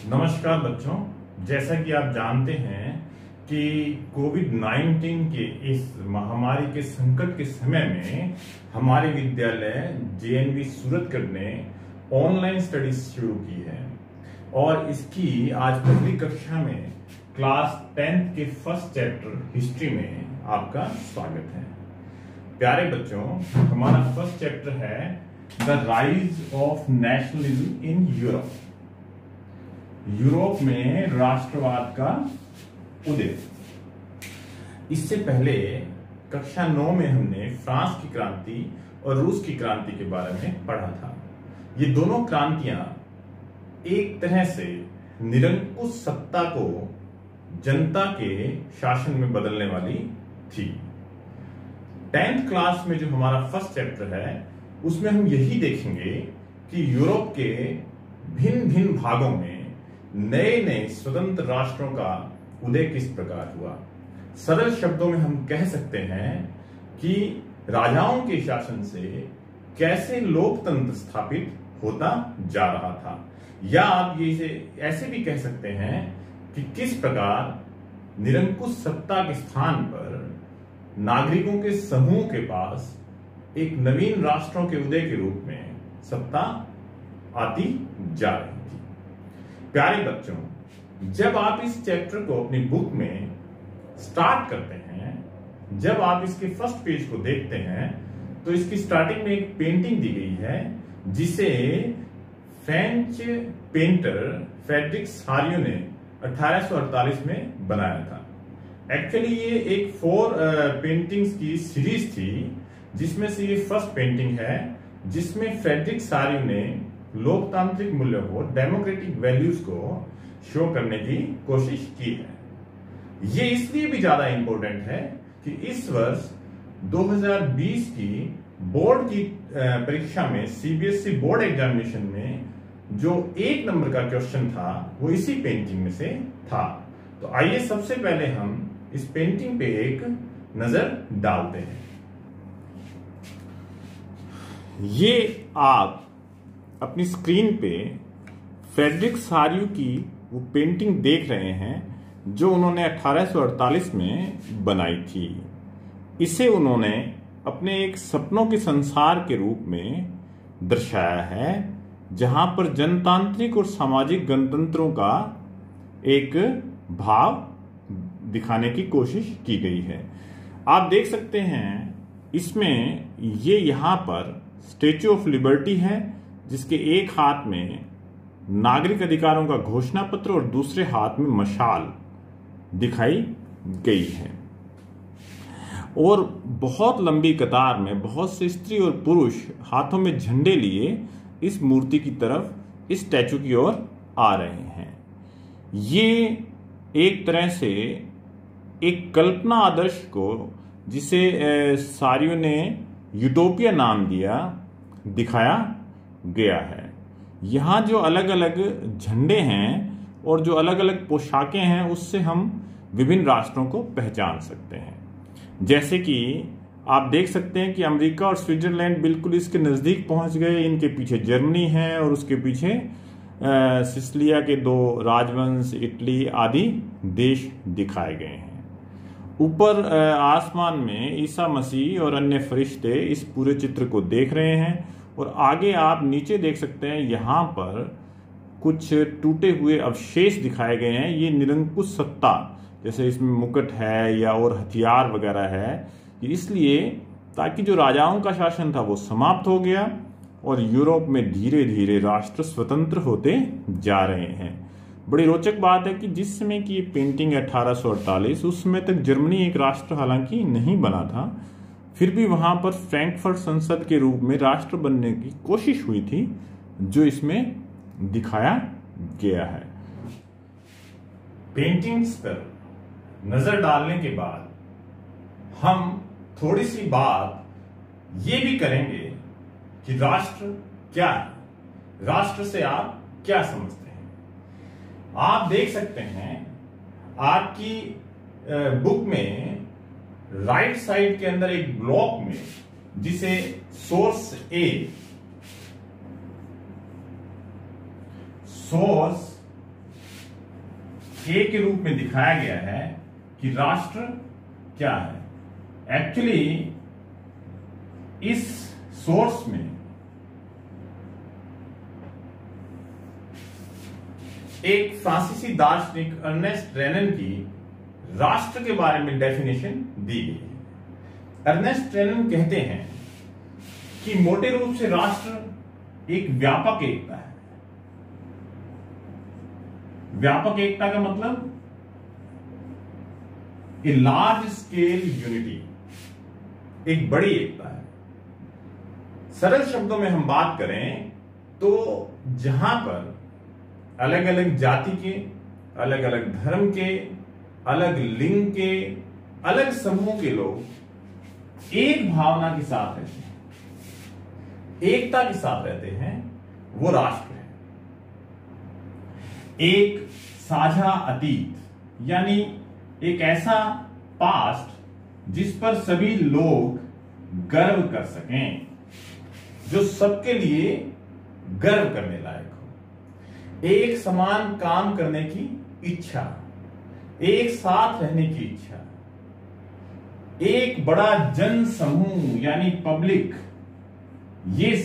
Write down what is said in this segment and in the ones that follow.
नमस्कार बच्चों, जैसा कि आप जानते हैं कि कोविड-19 के इस महामारी के संकट के समय में हमारे विद्यालय जेएनवी सूरतगढ़ ने ऑनलाइन स्टडीज शुरू की है और इसकी आज पहली कक्षा में क्लास 10th के फर्स्ट चैप्टर हिस्ट्री में आपका स्वागत है। प्यारे बच्चों, हमारा फर्स्ट चैप्टर है the rise of nationalism in Europe. Europe में राष्ट्रवाद का उदय। इससे पहले कक्षा 9 में हमने फ्रांस की क्रांति और रूस की क्रांति के बारे में पढ़ा था। ये दोनों क्रांतियां एक तरह से निरंकुश सत्ता को जनता के शासन में बदलने वाली थी। 10th क्लास में जो हमारा फर्स्ट चैप्टर है उसमें हम यही देखेंगे कि यूरोप के भिन्न भिन्न भागों में नए नए स्वतंत्र राष्ट्रों का उदय किस प्रकार हुआ। सरल शब्दों में हम कह सकते हैं कि राजाओं के शासन से कैसे लोकतंत्र स्थापित होता जा रहा था, या आप ये इसे ऐसे भी कह सकते हैं कि किस प्रकार निरंकुश सत्ता के स्थान पर नागरिकों के समूह के पास एक नवीन राष्ट्रों के उदय के रूप में सत्ता आती जा रही थी। प्यारे बच्चों, जब आप इस चैप्टर को अपनी बुक में स्टार्ट करते हैं, जब आप इसके फर्स्ट पेज को देखते हैं तो इसकी स्टार्टिंग में एक पेंटिंग दी गई है जिसे फ्रेंच पेंटर फ्रेडरिक सारियो ने 1848 में बनाया था। एक्चुअली ये एक 4 पेंटिंग्स की सीरीज थी जिसमें से ये फर्स्ट पेंटिंग है जिसमें फ्रेडरिक सारियो ने लोकतांत्रिक मूल्यों को, डेमोक्रेटिक वैल्यूज को शो करने की कोशिश की है। ये इसलिए भी ज्यादा इंपॉर्टेंट है कि इस वर्ष 2020 की बोर्ड की परीक्षा में सीबीएसई बोर्ड एग्जामिनेशन में जो 1 नंबर का क्वेश्चन था वो इसी पेंटिंग में से था। तो आइए सबसे पहले हम इस पेंटिंग पे एक नजर डालते हैं। ये आप अपनी स्क्रीन पे फ्रेडरिक सारियो की वो पेंटिंग देख रहे हैं जो उन्होंने 1848 में बनाई थी। इसे उन्होंने अपने एक सपनों के संसार के रूप में दर्शाया है जहां पर जनतांत्रिक और सामाजिक गणतंत्रों का एक भाव दिखाने की कोशिश की गई है। आप देख सकते हैं इसमें ये यहां पर स्टैच्यू ऑफ लिबर्टी है जिसके एक हाथ में नागरिक अधिकारों का घोषणा पत्र और दूसरे हाथ में मशाल दिखाई गई है, और बहुत लंबी कतार में बहुत से स्त्री और पुरुष हाथों में झंडे लिए इस मूर्ति की तरफ, इस स्टैच्यू की ओर आ रहे हैं। ये एक तरह से एक कल्पना आदर्श को, जिसे सारियो ने यूटोपिया नाम दिया, दिखाया गया है। यहां जो अलग अलग झंडे हैं और जो अलग अलग पोशाकें हैं उससे हम विभिन्न राष्ट्रों को पहचान सकते हैं। जैसे कि आप देख सकते हैं कि अमेरिका और स्विट्जरलैंड बिल्कुल इसके नजदीक पहुंच गए। इनके पीछे जर्मनी है और उसके पीछे सिसिलिया के 2 राजवंश, इटली आदि देश दिखाए गए हैं। ऊपर आसमान में ईसा मसीह और अन्य फरिश्ते इस पूरे चित्र को देख रहे हैं, और आगे आप नीचे देख सकते हैं यहाँ पर कुछ टूटे हुए अवशेष दिखाए गए हैं। ये निरंकुश सत्ता, जैसे इसमें मुकुट है या और हथियार वगैरह है, इसलिए ताकि जो राजाओं का शासन था वो समाप्त हो गया और यूरोप में धीरे धीरे राष्ट्र स्वतंत्र होते जा रहे हैं। बड़ी रोचक बात है कि जिस समय की ये पेंटिंग 1848, उस समय तक जर्मनी एक राष्ट्र हालांकि नहीं बना था, फिर भी वहां पर फ्रैंकफर्ट संसद के रूप में राष्ट्र बनने की कोशिश हुई थी, जो इसमें दिखाया गया है। पेंटिंग्स पर नजर डालने के बाद हम थोड़ी सी बात ये भी करेंगे कि राष्ट्र क्या है, राष्ट्र से आप क्या समझते हैं। आप देख सकते हैं आपकी बुक में राइट साइड के अंदर एक ब्लॉक में, जिसे सोर्स ए के रूप में दिखाया गया है कि राष्ट्र क्या है। एक्चुअली इस सोर्स में एक फ्रांसीसी दार्शनिक अर्नेस्ट रेनन की राष्ट्र के बारे में डेफिनेशन दी गई है। अर्नेस्ट रेनन कहते हैं कि मोटे रूप से राष्ट्र एक व्यापक एकता है। व्यापक एकता का मतलब ए लार्ज स्केल यूनिटी, एक बड़ी एकता है। सरल शब्दों में हम बात करें तो जहां पर अलग अलग जाति के, अलग अलग धर्म के, अलग लिंग के, अलग समूह के लोग एक भावना के साथ रहते हैं, एकता के साथ रहते हैं, वो राष्ट्र है। एक साझा अतीत, यानी एक ऐसा पास्ट जिस पर सभी लोग गर्व कर सकें, जो सबके लिए गर्व करने लायक हो। एक समान काम करने की इच्छा, एक साथ रहने की इच्छा, एक बड़ा जन समूह यानी पब्लिक, ये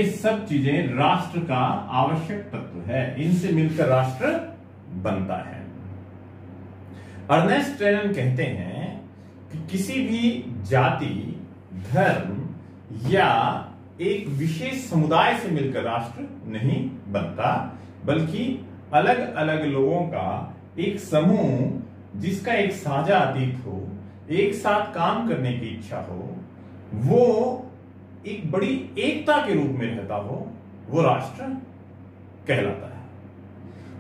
सब चीजें राष्ट्र का आवश्यक तत्व है। इनसे मिलकर राष्ट्र बनता है। अर्नेस्ट रेनन कहते हैं कि किसी भी जाति, धर्म या एक विशेष समुदाय से मिलकर राष्ट्र नहीं बनता, बल्कि अलग अलग लोगों का एक समूह जिसका एक साझा अतीत हो, एक साथ काम करने की इच्छा हो, वो एक बड़ी एकता के रूप में रहता हो, वो राष्ट्र कहलाता है।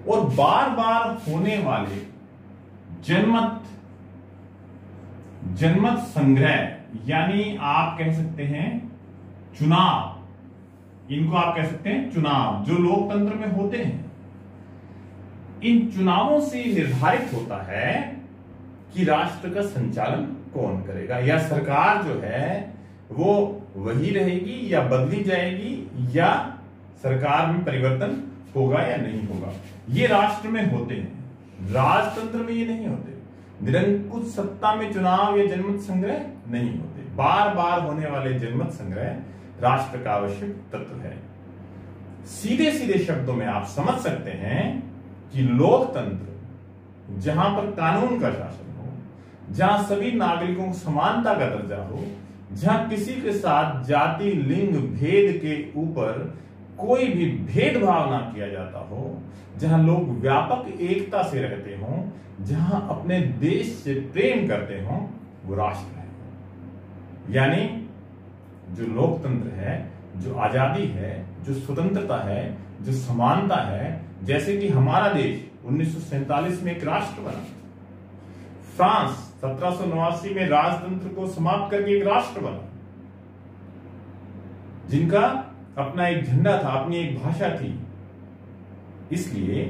और बार बार होने वाले जनमत संग्रह, यानी आप कह सकते हैं चुनाव, इनको आप कह सकते हैं चुनाव, जो लोकतंत्र में होते हैं, इन चुनावों से निर्धारित होता है कि राष्ट्र का संचालन कौन करेगा, या सरकार जो है वो वही रहेगी या बदली जाएगी, या सरकार में परिवर्तन होगा या नहीं होगा। ये राष्ट्र में होते हैं, राजतंत्र में ये नहीं होते। निरंकुश सत्ता में चुनाव या जनमत संग्रह नहीं होते। बार बार होने वाले जनमत संग्रह राष्ट्र का आवश्यक तत्व है। सीधे सीधे शब्दों में आप समझ सकते हैं कि लोकतंत्र जहां पर कानून का शासन हो, जहां सभी नागरिकों को समानता का दर्जा हो, जहां किसी के साथ जाति, लिंग, भेद के ऊपर कोई भी भेदभाव ना किया जाता हो, जहां लोग व्यापक एकता से रहते हों, जहां अपने देश से प्रेम करते हों, वो राष्ट्र है। यानी जो लोकतंत्र है, जो आजादी है, जो स्वतंत्रता है, जो समानता है, जैसे कि हमारा देश 1947 में एक राष्ट्र बना, फ्रांस 1789 में राजतंत्र को समाप्त करके एक राष्ट्र बना, जिनका अपना एक झंडा था, अपनी एक भाषा थी। इसलिए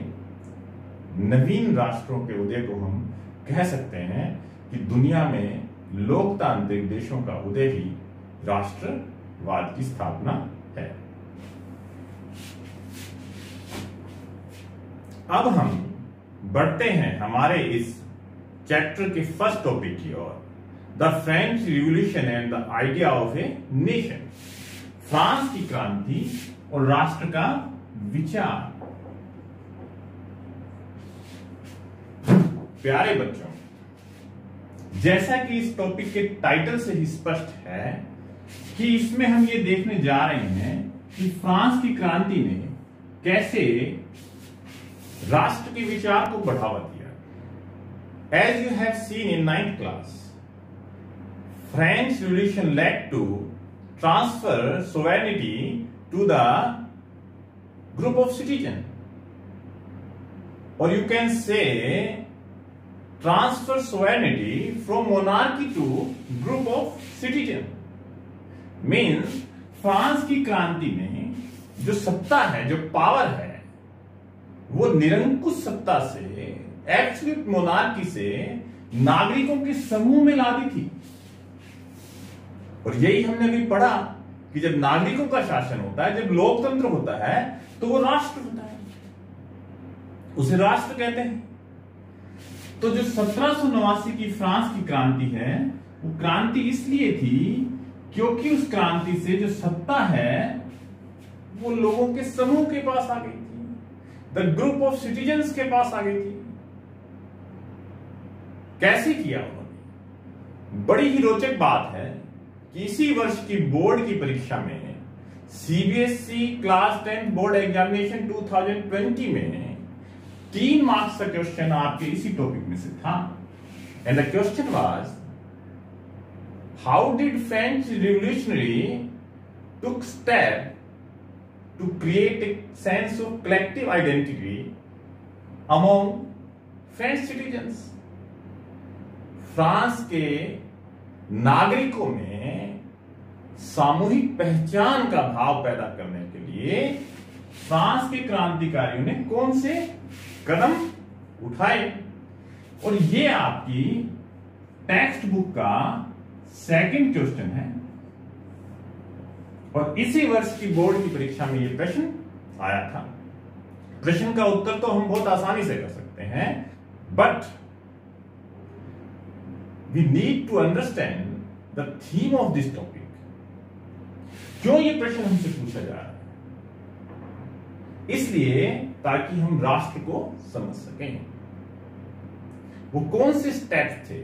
नवीन राष्ट्रों के उदय को हम कह सकते हैं कि दुनिया में लोकतांत्रिक देशों का उदय ही राष्ट्रवाद की स्थापना है। अब हम बढ़ते हैं हमारे इस चैप्टर के फर्स्ट टॉपिक की ओर, the French revolution and the idea of a nation. France की क्रांति और राष्ट्र का विचार। प्यारे बच्चों, जैसा कि इस टॉपिक के टाइटल से ही स्पष्ट है कि इसमें हम ये देखने जा रहे हैं कि फ्रांस की क्रांति ने कैसे राष्ट्र के विचार को बढ़ावा दिया। As you have seen in 9th class, French Revolution led to transfer sovereignty to the group of citizens, or you can say transfer sovereignty from monarchy to group of citizens. Means France की क्रांति में जो सत्ता है, जो power है, वो निरंकुश सत्ता से, एब्सोल्यूट मोनार्की से नागरिकों के समूह में ला दी थी। और यही हमने अभी पढ़ा कि जब नागरिकों का शासन होता है, जब लोकतंत्र होता है, तो वो राष्ट्र होता है, उसे राष्ट्र कहते हैं। तो जो 1789 की फ्रांस की क्रांति है, वो क्रांति इसलिए थी क्योंकि उस क्रांति से जो सत्ता है वो लोगों के समूह के पास आ गई थी, द ग्रुप ऑफ सिटीजन्स के पास आ गई थी। कैसे किया उन्होंने? बड़ी ही रोचक बात है कि इसी वर्ष की बोर्ड की परीक्षा में, सीबीएसई क्लास 10 बोर्ड एग्जामिनेशन 2020 में 3 मार्क्स का क्वेश्चन आपके इसी टॉपिक में से था। And the question was, how did French revolutionary took step to create a sense of collective identity among French citizens? France के नागरिकों में सामूहिक पहचान का भाव पैदा करने के लिए फ्रांस के क्रांतिकारियों ने कौन से कदम उठाए? और ये आपकी टेक्स्ट बुक का सेकंड क्वेश्चन है, और इसी वर्ष की बोर्ड की परीक्षा में ये प्रश्न आया था। प्रश्न का उत्तर तो हम बहुत आसानी से कर सकते हैं, but we need to understand the theme of this topic. क्यों ये प्रश्न हमसे पूछा जा रहा है? इसलिए ताकि हम राष्ट्र को समझ सकें। वो कौन से स्टेप्स थे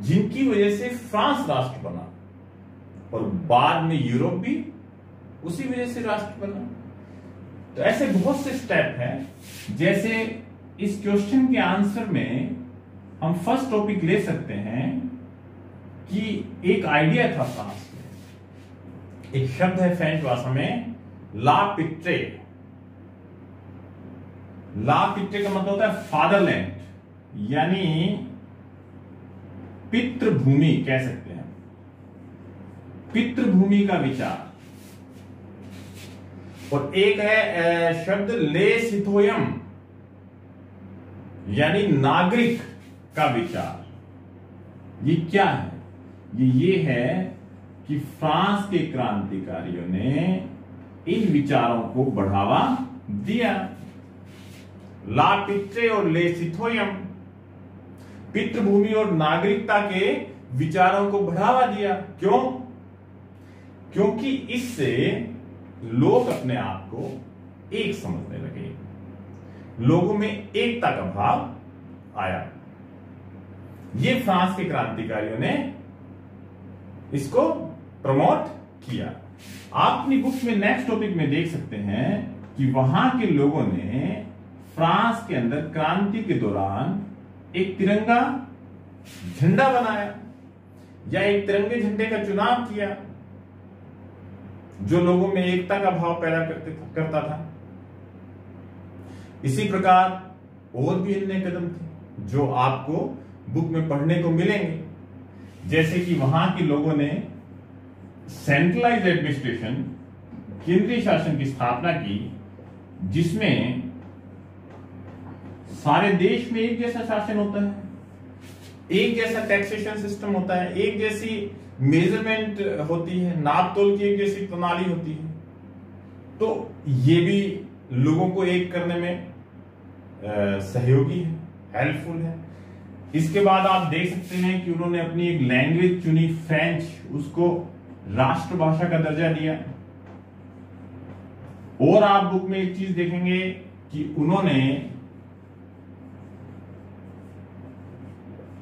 जिनकी वजह से फ्रांस राष्ट्र बना, और बाद में यूरोप भी उसी वजह से राष्ट्र बना। तो ऐसे बहुत से स्टेप हैं। जैसे इस क्वेश्चन के आंसर में हम फर्स्ट टॉपिक ले सकते हैं कि एक आइडिया था फ्रांस में, एक शब्द है फ्रेंच भाषा में ला पिट्रे। ला पिट्रे का मतलब होता है फादरलैंड, यानी पितृभूमि कह सकते हैं, पितृभूमि का विचार। और एक है शब्द ले सिथोयम, यानी नागरिक का विचार। ये क्या है? ये है कि फ्रांस के क्रांतिकारियों ने इन विचारों को बढ़ावा दिया। ला पित्रे और ले सिथोयम, पितृभूमि और नागरिकता के विचारों को बढ़ावा दिया। क्यों? क्योंकि इससे लोग अपने आप को एक समझने लगे, लोगों में एकता का भाव आया। ये फ्रांस के क्रांतिकारियों ने इसको प्रमोट किया। आप अपनी बुक में नेक्स्ट टॉपिक में देख सकते हैं कि वहां के लोगों ने फ्रांस के अंदर क्रांति के दौरान एक तिरंगा झंडा बनाया, या एक तिरंगे झंडे का चुनाव किया, जो लोगों में एकता का भाव पैदा करता था। इसी प्रकार और भी अन्य कदम थे जो आपको बुक में पढ़ने को मिलेंगे। जैसे कि वहां के लोगों ने सेंट्रलाइज्ड एडमिनिस्ट्रेशन, केंद्रीय शासन की स्थापना की, जिसमें सारे देश में एक जैसा शासन होता है, एक जैसा टैक्सेशन सिस्टम होता है, एक जैसी मेजरमेंट होती है, नाप तोल की एक जैसी प्रणाली होती है। तो ये भी लोगों को एक करने में सहयोगी है, हेल्पफुल है। इसके बाद आप देख सकते हैं कि उन्होंने अपनी एक लैंग्वेज चुनी, फ्रेंच, उसको राष्ट्रभाषा का दर्जा दिया। और आप बुक में एक चीज देखेंगे कि उन्होंने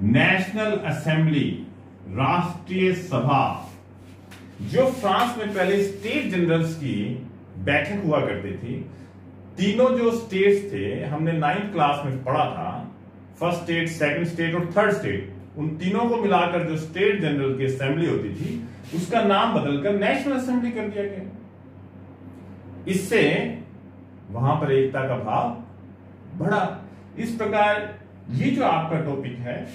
नेशनल असेंबली, राष्ट्रीय सभा, जो फ्रांस में पहले स्टेट जनरल्स की बैठक हुआ करती थी, तीनों जो स्टेट्स थे, हमने 9th क्लास में पढ़ा था, फर्स्ट स्टेट, सेकंड स्टेट और थर्ड स्टेट, उन तीनों को मिलाकर जो स्टेट जनरल की असेंबली होती थी, उसका नाम बदलकर नेशनल असेंबली कर दिया गया। इससे वहां पर एकता का भाव बढ़ा। इस प्रकार ये जो आपका टॉपिक है,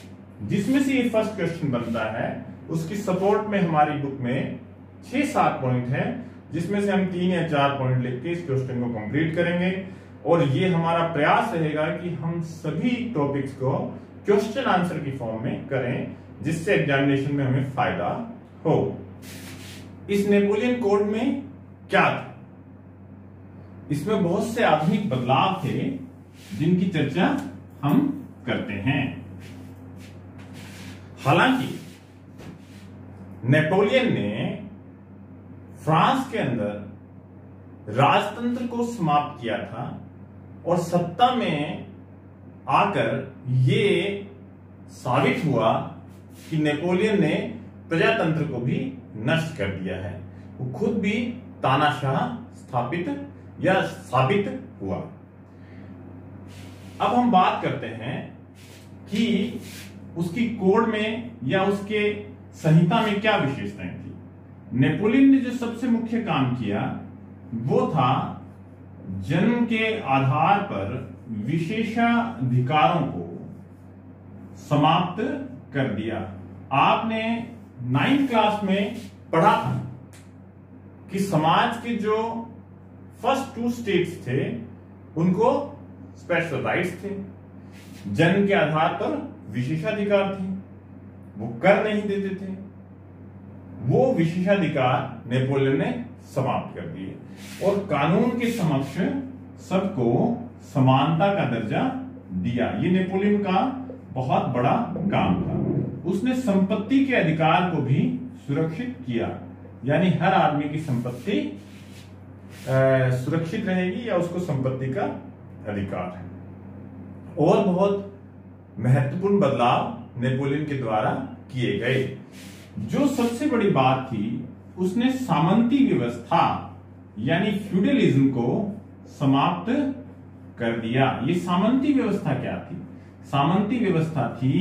जिसमें से ये फर्स्ट क्वेश्चन बनता है, उसकी सपोर्ट में हमारी बुक में 6-7 पॉइंट है, जिसमें से हम 3 या 4 पॉइंट लिख के इस क्वेश्चन को कंप्लीट करेंगे। और ये हमारा प्रयास रहेगा कि हम सभी टॉपिक्स को क्वेश्चन आंसर की फॉर्म में करें, जिससे एग्जामिनेशन में हमें फायदा हो। इस नेपोलियन कोड में क्या था? इसमें बहुत से आधुनिक बदलाव थे जिनकी चर्चा हम करते हैं। हालांकि नेपोलियन ने फ्रांस के अंदर राजतंत्र को समाप्त किया था और सत्ता में आकर यह साबित हुआ कि नेपोलियन ने प्रजातंत्र को भी नष्ट कर दिया है। वो खुद भी तानाशाह स्थापित या साबित हुआ। अब हम बात करते हैं कि उसकी कोड में या उसके संहिता में क्या विशेषताएं थी। नेपोलियन ने जो सबसे मुख्य काम किया वो था जन्म के आधार पर विशेषाधिकारों को समाप्त कर दिया। आपने 9th क्लास में पढ़ा था कि समाज के जो फर्स्ट 2 स्टेट्स थे उनको स्पेशल राइट्स थे, जन्म के आधार पर विशेषाधिकार थे, वो कर नहीं देते थे। वो विशेषाधिकार नेपोलियन ने समाप्त कर दिए और कानून के समक्ष सबको समानता का दर्जा दिया। ये नेपोलियन का बहुत बड़ा काम था। उसने संपत्ति के अधिकार को भी सुरक्षित किया, यानी हर आदमी की संपत्ति सुरक्षित रहेगी या उसको संपत्ति का अधिकार है। और बहुत महत्वपूर्ण बदलाव नेपोलियन के द्वारा किए गए। जो सबसे बड़ी बात थी, उसने सामंती व्यवस्था यानी फ्यूडलिज्म को समाप्त कर दिया। ये सामंती व्यवस्था क्या थी? सामंती व्यवस्था थी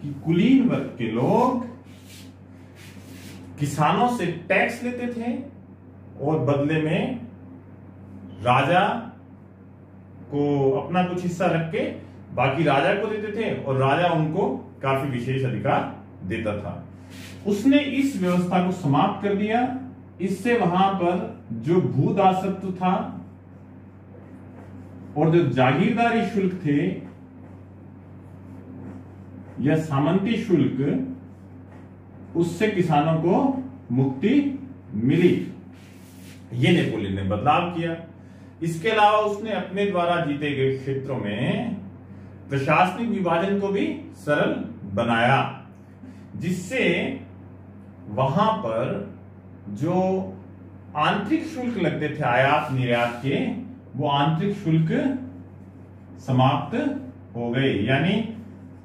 कि कुलीन वर्ग के लोग किसानों से टैक्स लेते थे और बदले में राजा को अपना कुछ हिस्सा रख के बाकी राजा को देते थे और राजा उनको काफी विशेष अधिकार देता था। उसने इस व्यवस्था को समाप्त कर दिया। इससे वहां पर जो भू दासत्व था और जो जागीरदारी शुल्क थे या सामंती शुल्क, उससे किसानों को मुक्ति मिली। ये नेपोलियन ने बदलाव किया। इसके अलावा उसने अपने द्वारा जीते गए क्षेत्रों में प्रशासनिक विभाजन को भी सरल बनाया, जिससे वहां पर जो आंतरिक शुल्क लगते थे आयात निर्यात के, वो आंतरिक शुल्क समाप्त हो गए। यानी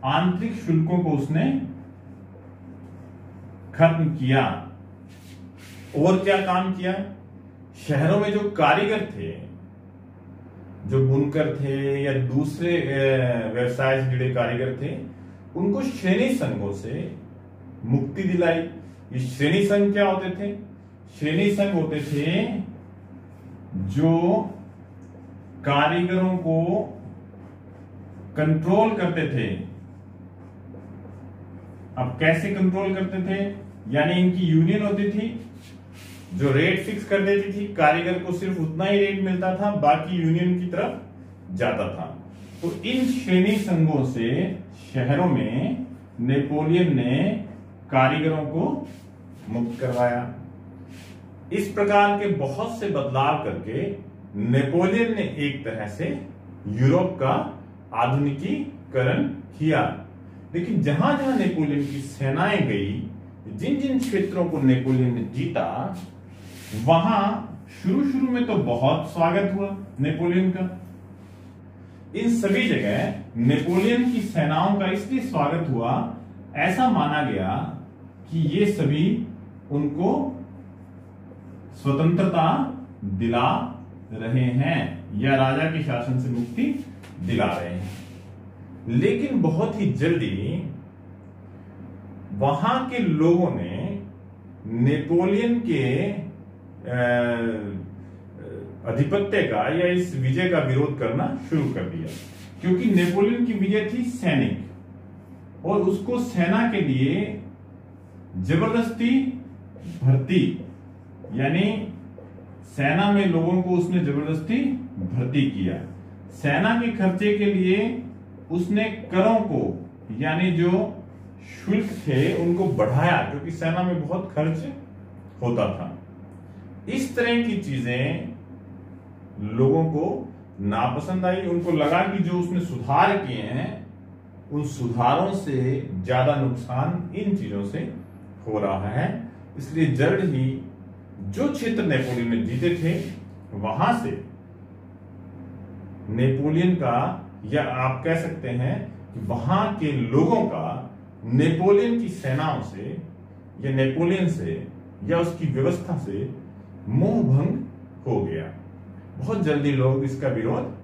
आंतरिक शुल्कों को उसने खत्म किया। और क्या काम किया? शहरों में जो कारीगर थे, जो बुनकर थे या दूसरे व्यवसाय से जुड़े कारीगर थे, उनको श्रेणी संघों से मुक्ति दिलाई। ये श्रेणी संघ क्या होते थे? श्रेणी संघ होते थे जो कारीगरों को कंट्रोल करते थे। अब कैसे कंट्रोल करते थे? यानी इनकी यूनियन होती थी जो रेट फिक्स कर देती थी। कारीगर को सिर्फ उतना ही रेट मिलता था, बाकी यूनियन की तरफ जाता था। तो इन श्रेणी संघों से शहरों में नेपोलियन ने कारीगरों को मुक्त करवाया। इस प्रकार के बहुत से बदलाव करके नेपोलियन ने एक तरह से यूरोप का आधुनिकीकरण किया। लेकिन जहां जहां नेपोलियन की सेनाएं गई, जिन जिन क्षेत्रों को नेपोलियन ने जीता, वहां शुरू में तो बहुत स्वागत हुआ नेपोलियन का। इन सभी जगह नेपोलियन की सेनाओं का इसलिए स्वागत हुआ, ऐसा माना गया कि ये सभी उनको स्वतंत्रता दिला रहे हैं या राजा के शासन से मुक्ति दिला रहे हैं। लेकिन बहुत ही जल्दी वहां के लोगों ने नेपोलियन के आधिपत्य का या इस विजय का विरोध करना शुरू कर दिया, क्योंकि नेपोलियन की विजय थी सैनिक और उसको सेना के लिए जबरदस्ती भर्ती, यानी सेना में लोगों को उसने जबरदस्ती भर्ती किया। सेना के खर्चे के लिए उसने करों को, यानी जो शुल्क थे, उनको बढ़ाया, क्योंकि सेना में बहुत खर्च होता था। इस तरह की चीजें लोगों को नापसंद आई। उनको लगा कि जो उसने सुधार किए हैं उन सुधारों से ज्यादा नुकसान इन चीजों से हो रहा है। इसलिए जल्द ही जो क्षेत्र नेपोलियन ने जीते थे वहां से नेपोलियन का, या आप कह सकते हैं कि वहां के लोगों का नेपोलियन की सेनाओं से या नेपोलियन से या उसकी व्यवस्था से मोह भंग हो गया। बहुत जल्दी लोग इसका विरोध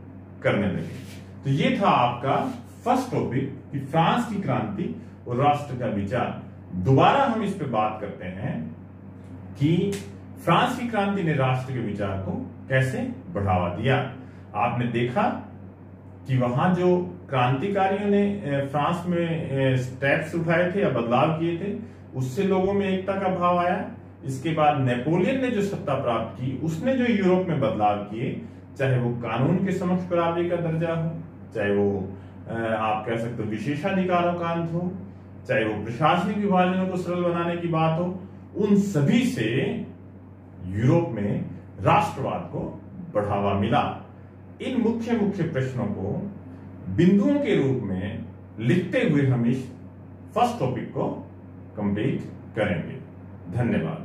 करने लगे। तो ये था आपका फर्स्ट टॉपिक कि फ्रांस की क्रांति और राष्ट्र का विचार। दोबारा हम इस पे बात करते हैं कि फ्रांस की क्रांति ने राष्ट्र के विचार को कैसे बढ़ावा दिया। आपने देखा कि वहां जो क्रांतिकारियों ने फ्रांस में स्टेप्स उठाए थे या बदलाव किए थे, उससे लोगों में एकता का भाव आया। इसके बाद नेपोलियन ने जो सत्ता प्राप्त की, उसने जो यूरोप में बदलाव किए, चाहे वो कानून के समक्ष बराबरी का दर्जा हो, चाहे वो आप कह सकते हो विशेषाधिकारों का अंत हो, चाहे वो प्रशासनिक विभाजनों को सरल बनाने की बात हो, उन सभी से यूरोप में राष्ट्रवाद को बढ़ावा मिला। इन मुख्य मुख्य प्रश्नों को बिंदुओं के रूप में लिखते हुए हम इस फर्स्ट टॉपिक को कंप्लीट करेंगे। धन्यवाद।